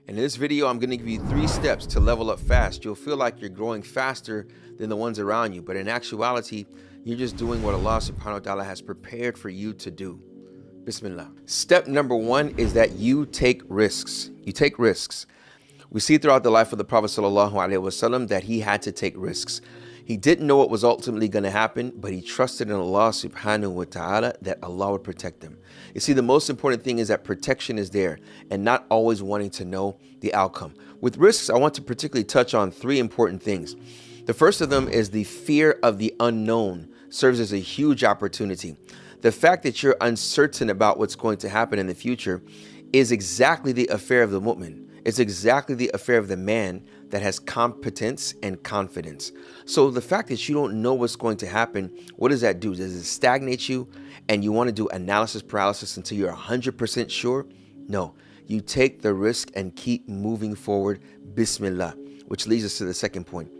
In this video, I'm going to give you 3 steps to level up fast. You'll feel like you're growing faster than the ones around you, but in actuality, you're just doing what Allah subhanahu wa ta'ala has prepared for you to do. Bismillah. Step number 1 is that you take risks. You take risks. We see throughout the life of the Prophet sallallahu alaihi wasallam that he had to take risks. He didn't know what was ultimately going to happen, but he trusted in Allah subhanahu wa ta'ala that Allah would protect him. You see, the most important thing is that protection is there and not always wanting to know the outcome. With risks, I want to particularly touch on 3 important things. The first of them is the fear of the unknown serves as a huge opportunity. The fact that you're uncertain about what's going to happen in the future is exactly the affair of the mu'min. It's exactly the affair of the man that has competence and confidence. So the fact that you don't know what's going to happen, what does that do? Does it stagnate you and you want to do analysis paralysis until you're 100% sure? No, you take the risk and keep moving forward. Bismillah, which leads us to the second point.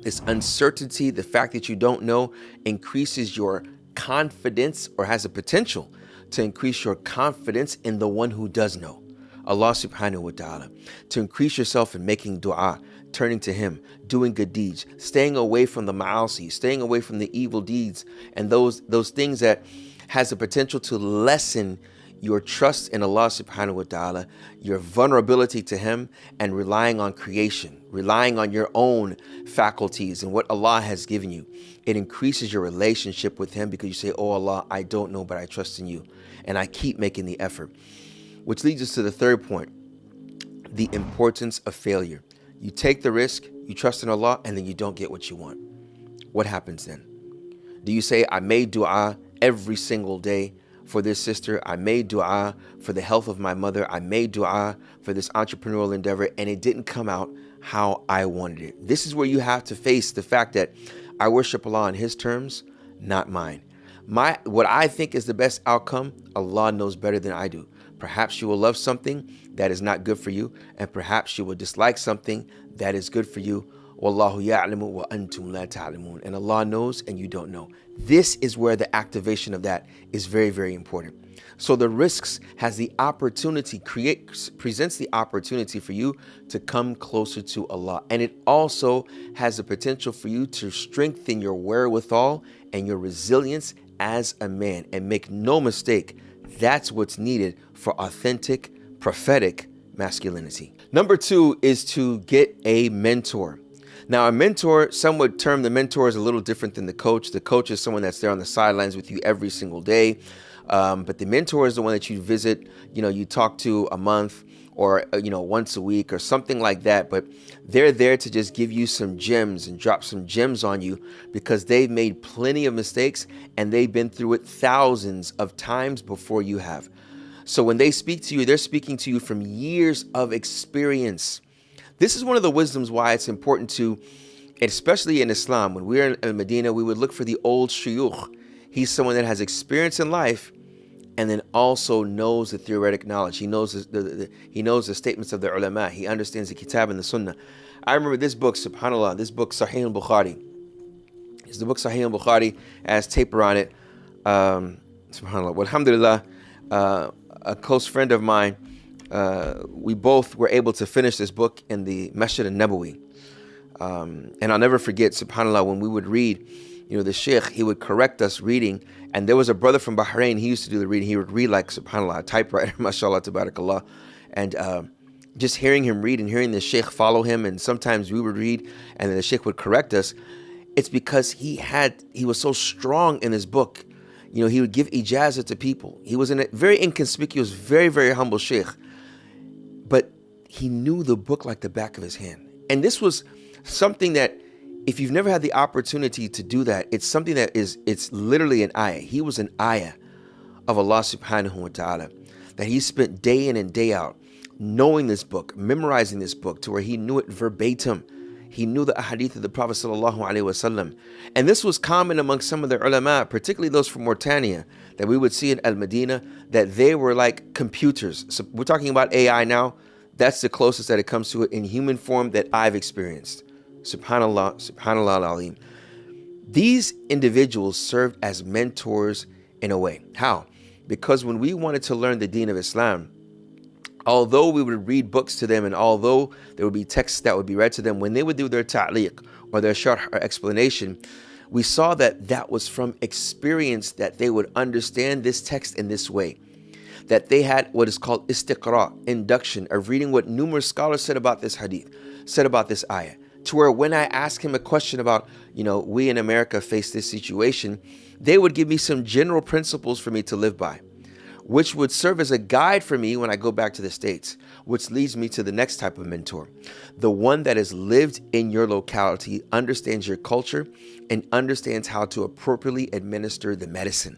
This uncertainty, the fact that you don't know, increases your confidence, or has the potential to increase your confidence in the one who does know, Allah subhanahu wa ta'ala. To increase yourself in making dua, turning to him, doing good deeds, staying away from the ma'asi, staying away from the evil deeds, and those things that has the potential to lessen your trust in Allah subhanahu wa ta'ala, your vulnerability to him, and relying on creation, relying on your own faculties and what Allah has given you. It increases your relationship with him because you say, oh Allah, I don't know, but I trust in you. And I keep making the effort. Which leads us to the third point, the importance of failure. You take the risk, you trust in Allah, and then you don't get what you want. What happens then? Do you say, I made dua every single day for this sister, I made dua for the health of my mother, I made dua for this entrepreneurial endeavor, and it didn't come out how I wanted it? This is where you have to face the fact that I worship Allah on his terms, not mine. What I think is the best outcome, Allah knows better than I do. Perhaps you will love something that is not good for you, and perhaps you will dislike something that is good for you. Wallahu ya'lamu wa antum la ta'lamun. And Allah knows and you don't know. This is where the activation of that is very, very important. So the risks has the opportunity, presents the opportunity for you to come closer to Allah. And it also has the potential for you to strengthen your wherewithal and your resilience as a man. And make no mistake, that's what's needed for authentic, prophetic masculinity. Number 2 is to get a mentor. Now, a mentor, some would term the mentor as a little different than the coach. The coach is someone that's there on the sidelines with you every single day. But the mentor is the one that you visit, you talk to a month or, once a week or something like that. But they're there to just give you some gems and drop some gems on you because they've made plenty of mistakes and they've been through it thousands of times before you have. So when they speak to you, they're speaking to you from years of experience. This is one of the wisdoms why it's important to, especially in Islam, when we're in Medina, we would look for the old shuyukh. He's someone that has experience in life and then also knows the theoretic knowledge. He knows the statements of the ulama. He understands the kitab and the sunnah. I remember this book, subhanAllah, this book, Sahih al-Bukhari. It's the book Sahih al-Bukhari, has taper on it. SubhanAllah. Well, alhamdulillah, a close friend of mine, we both were able to finish this book in the Masjid al-Nabawi. And I'll never forget, subhanAllah, when we would read, the sheikh, he would correct us reading. And there was a brother from Bahrain, he used to do the reading. He would read like, subhanAllah, a typewriter, mashallah, tabarakallah. And just hearing him read and hearing the sheikh follow him, and sometimes we would read and then the sheikh would correct us. It's because he was so strong in his book. He would give ijazah to people. He was a very inconspicuous, very, very humble sheikh. But he knew the book like the back of his hand. And this was something that, if you've never had the opportunity to do that, it's something that it's literally an ayah. He was an ayah of Allah subhanahu wa ta'ala, that he spent day in and day out knowing this book, memorizing this book to where he knew it verbatim. He knew the ahadith of the Prophet sallallahu alaihi wasallam. And this was common among some of the ulama, particularly those from Mauritania, that we would see in Al-Madinah, that they were like computers. So we're talking about AI now. That's the closest that it comes to it in human form that I've experienced. Subhanallah, subhanallah al-alim. These individuals served as mentors in a way. How? Because when we wanted to learn the deen of Islam, Although we would read books to them, and although there would be texts that would be read to them, when they would do their ta'liq or their sharh or explanation, we saw that that was from experience, that they would understand this text in this way, that they had what is called istiqra, induction, of reading what numerous scholars said about this hadith, said about this ayah, to where when I ask him a question about, we in America face this situation, they would give me some general principles for me to live by, which would serve as a guide for me when I go back to the States, which leads me to the next type of mentor. The one that has lived in your locality, understands your culture, and understands how to appropriately administer the medicine.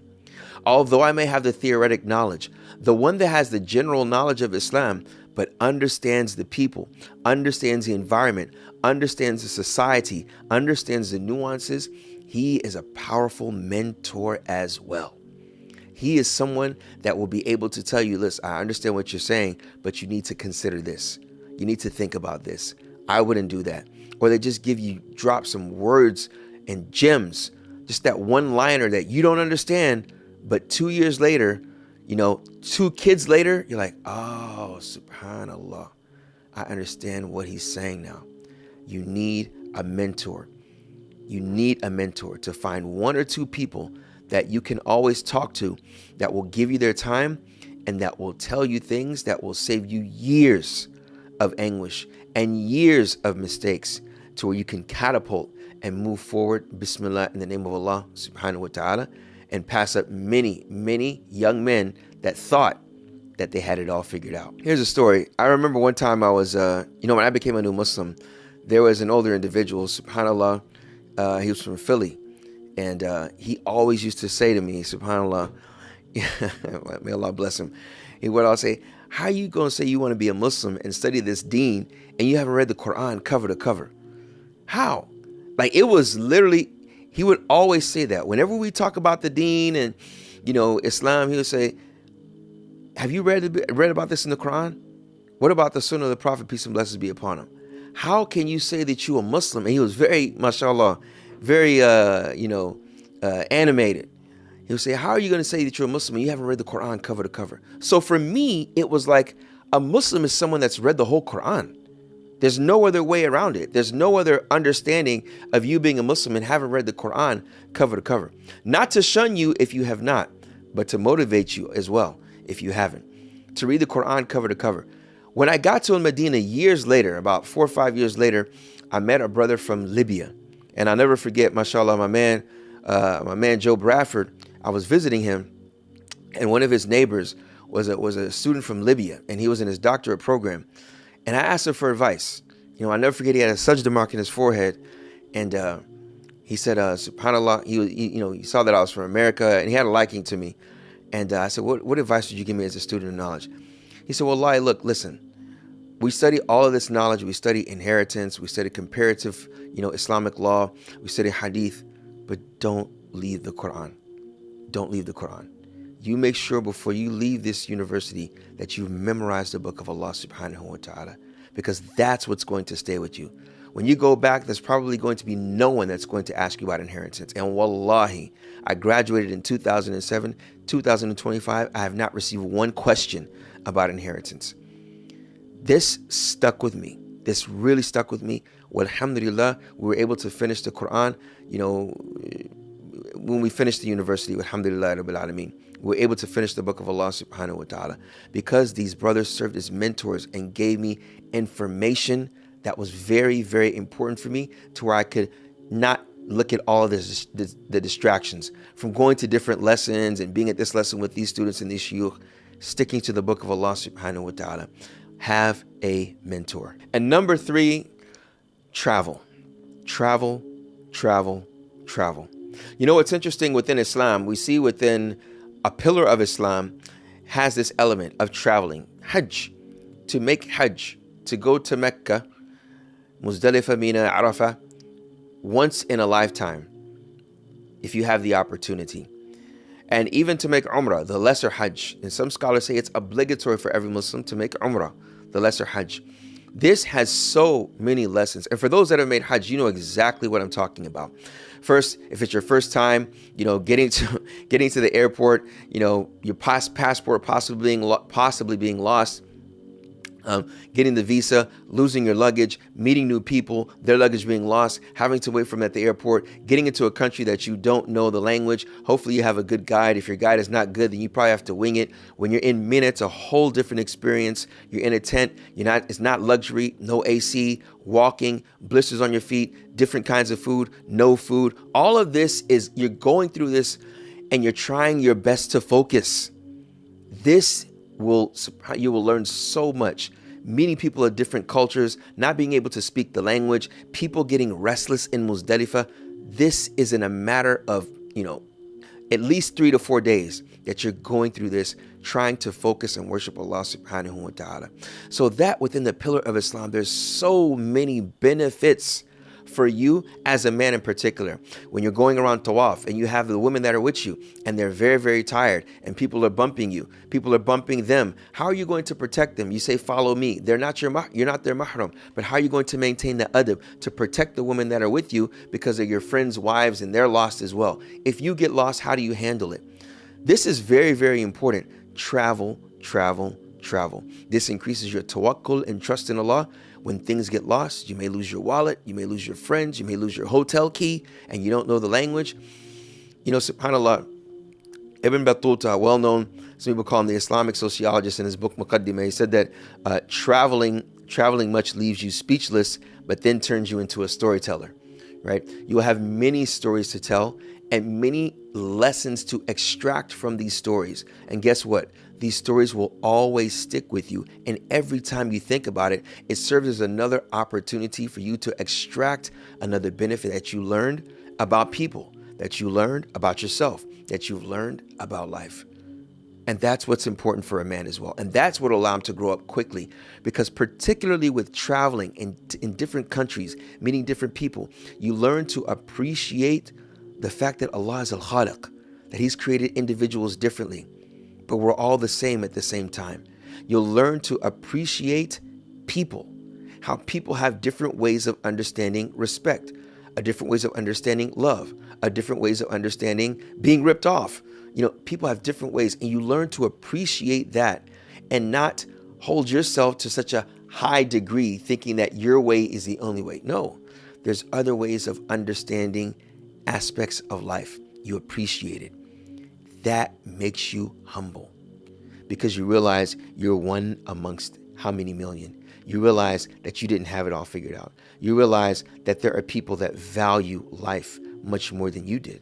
Although I may have the theoretic knowledge, the one that has the general knowledge of Islam, but understands the people, understands the environment, understands the society, understands the nuances, he is a powerful mentor as well. He is someone that will be able to tell you, listen, I understand what you're saying, but you need to consider this. You need to think about this. I wouldn't do that. Or they just drop some words and gems, just that one-liner that you don't understand, but 2 years later, 2 kids later, you're like, oh, subhanallah, I understand what he's saying now. You need a mentor. You need a mentor to find 1 or 2 people that you can always talk to, that will give you their time and that will tell you things that will save you years of anguish and years of mistakes, to where you can catapult and move forward, bismillah, in the name of Allah subhanahu wa ta'ala, and pass up many, many young men that thought that they had it all figured out. Here's a story. I remember one time I was, when I became a new Muslim, there was an older individual, subhanallah, he was from Philly. And he always used to say to me, subhanAllah, may Allah bless him, he would always say, how are you going to say you want to be a Muslim and study this deen and you haven't read the Quran cover to cover? How? Like, it was literally, he would always say that. Whenever we talk about the deen and, Islam, he would say, have you read about this in the Quran? What about the Sunnah of the Prophet, peace and blessings be upon him? How can you say that you're a Muslim? And he was very, mashallah, very, animated. He would say, how are you going to say that you're a Muslim and you haven't read the Quran cover to cover? So for me, it was like, a Muslim is someone that's read the whole Quran. There's no other way around it. There's no other understanding of you being a Muslim and haven't read the Quran cover to cover. Not to shun you if you have not, but to motivate you as well if you haven't, to read the Quran cover to cover. When I got to Medina years later, about 4 or 5 years later, I met a brother from Libya. And I'll never forget, mashallah, my man Joe Bradford. I was visiting him, and one of his neighbors was a student from Libya, and he was in his doctorate program. And I asked him for advice. I'll never forget, he had a sajda mark in his forehead, and he said, subhanallah, he saw that I was from America, and he had a liking to me. And I said, what advice would you give me as a student of knowledge? He said, wallahi, look, listen, we study all of this knowledge. We study inheritance. We study comparative, Islamic law. We study hadith, but don't leave the Quran. Don't leave the Quran. You make sure before you leave this university that you've memorized the book of Allah subhanahu wa ta'ala, because that's what's going to stay with you. When you go back, there's probably going to be no one that's going to ask you about inheritance. And wallahi, I graduated in 2007, 2025. I have not received one question about inheritance. This stuck with me. This really stuck with me. Well, alhamdulillah, we were able to finish the Quran, when we finished the university, alhamdulillah, rabbil alameen, we were able to finish the book of Allah subhanahu wa ta'ala, because these brothers served as mentors and gave me information that was very, very important for me, to where I could not look at all of the distractions from going to different lessons and being at this lesson with these students and these shuyukh, sticking to the book of Allah subhanahu wa ta'ala. Have a mentor. And number 3, travel. Travel, travel, travel. What's interesting within Islam, we see within a pillar of Islam has this element of traveling. Hajj, to make Hajj, to go to Mecca, Muzdalifah, Mina, Arafah, once in a lifetime, if you have the opportunity. And even to make Umrah, the lesser Hajj. And some scholars say it's obligatory for every Muslim to make Umrah, the lesser Hajj. This has so many lessons. And for those that have made Hajj, you know exactly what I'm talking about. First, if it's your first time, getting to the airport, your passport possibly being lost. Getting the visa, losing your luggage, meeting new people, their luggage being lost, having to wait for them at the airport, getting into a country that you don't know the language. Hopefully you have a good guide. If your guide is not good, then you probably have to wing it. When you're in Mina, it's a whole different experience. You're in a tent. It's not luxury, no AC, walking, blisters on your feet, different kinds of food, no food. All of this is, you're going through this and you're trying your best to focus. You will learn so much. Meeting people of different cultures, not being able to speak the language, people getting restless in Muzdalifah. This is in a matter of, at least 3 to 4 days that you're going through this, trying to focus and worship Allah subhanahu wa ta'ala. So that within the pillar of Islam, there's so many benefits for you as a man in particular. When you're going around tawaf and you have the women that are with you and they're very, very tired and people are bumping you, people are bumping them, how are you going to protect them? You say, follow me. You're not their mahram, but how are you going to maintain the adab to protect the women that are with you because of your friends' wives and they're lost as well? If you get lost, how do you handle it? This is very, very important. Travel, travel, travel. This increases your tawakkul and trust in Allah. When things get lost, you may lose your wallet, you may lose your friends, you may lose your hotel key, and you don't know the language. SubhanAllah, Ibn Battuta, well known, some people call him the Islamic sociologist, in his book Muqaddimah, he said that traveling much leaves you speechless, but then turns you into a storyteller, right? You will have many stories to tell and many lessons to extract from these stories. And guess what? These stories will always stick with you. And every time you think about it, it serves as another opportunity for you to extract another benefit that you learned about people, that you learned about yourself, that you've learned about life. And that's what's important for a man as well. And that's what will allow him to grow up quickly. Because particularly with traveling in different countries, meeting different people, you learn to appreciate the fact that Allah is al-Khaliq, that He's created individuals differently, but we're all the same at the same time. You'll learn to appreciate people, how people have different ways of understanding respect, different ways of understanding love, different ways of understanding being ripped off. People have different ways, and you learn to appreciate that and not hold yourself to such a high degree thinking that your way is the only way. No, there's other ways of understanding aspects of life. You appreciate it. That makes you humble because you realize you're one amongst how many million. You realize that you didn't have it all figured out. You realize that there are people that value life much more than you did.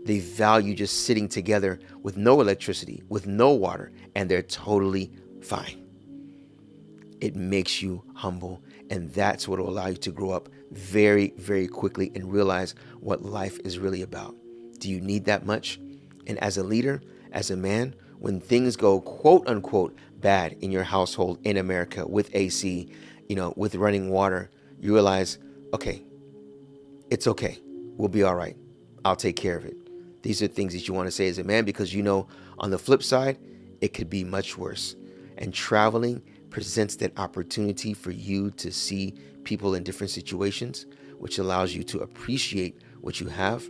They value just sitting together with no electricity, with no water, and they're totally fine. It makes you humble, and that's what will allow you to grow up very, very quickly and realize what life is really about. Do you need that much? And as a leader, as a man, when things go quote unquote bad in your household in America with AC, with running water, you realize, okay, it's okay. We'll be all right. I'll take care of it. These are things that you want to say as a man because on the flip side, it could be much worse. And traveling presents that opportunity for you to see people in different situations, which allows you to appreciate what you have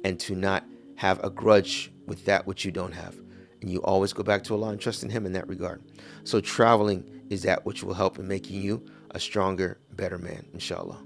and to not have a grudge with that which you don't have. And you always go back to Allah and trust in Him in that regard. So traveling is that which will help in making you a stronger, better man, inshallah.